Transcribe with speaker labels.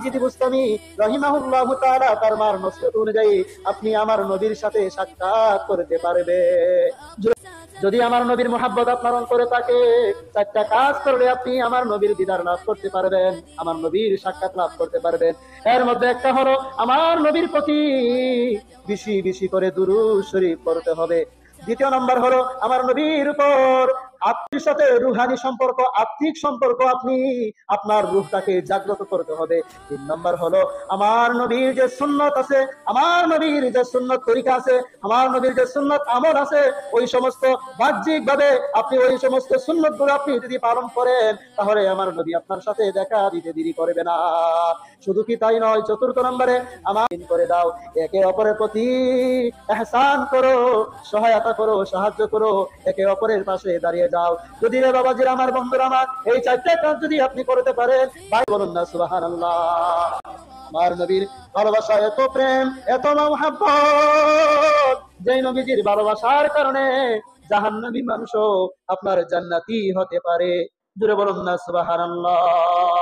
Speaker 1: মাজিদ বুস্তামি রাহিমাহুল্লাহু তাআলা তার মার নসিহত অনুযায়ী আপনি আমার নবীর সাথে সাক্ষাৎ করতে পারবে। যদি আমার নবীর মোহাব্বত আপনার অন্তরে থাকে, চারটা কাজ করলে আপনি আমার নবীর দিদার লাভ করতে পারবেন, আমার নবীর সাক্ষাৎ লাভ করতে পারবেন। এর মধ্যে একটা হলো আমার নবীর প্রতি বেশি বেশি করে দুরূদ শরীফ পড়তে হবে। দ্বিতীয় নম্বর হলো আমার নবীর উপর আত্মীর সাথে রুহানি সম্পর্ক, আত্মিক সম্পর্ক আপনি আপনার রূহটাকে জাগ্রত করতে হবে। তিন নম্বর হলো আমার নবীর যে সুন্নত আছে, আমার নবীর যে সুন্নত তরিকা আছে, আমার নবীর যে সুন্নত আমল আছে, ওই সমস্ত বাহ্যিক ভাবে আপনি ওই সমস্ত সুন্নত গুলো আপনি যদি পালন করেন, তাহলে আমার নবী আপনার সাথে দেখা দিতে দেরি করবে না। শুধু কি তাই নয়, চতুর্থ নম্বরে আমার করে দাও, একে অপরের প্রতি ইহসান করো, সহায়তা করো, সাহায্য করো, একে অপরের পাশে দাঁড়িয়ে যাও। যদি রে বাবাজির আমার, বন্ধুরা আমার, এই চারটা কাজ যদি আপনি করতে পারেন, ভাই বলুন না সুবহানাল্লাহ। আমার নবীর ভালোবাসা এত প্রেম, এত মহব্বত, যে নবীজির ভালোবাসার কারণে জাহান্নামী মানুষও আপনার জান্নাতি হতে পারে। জুড়ে বলুন না সুবহানাল্লাহ।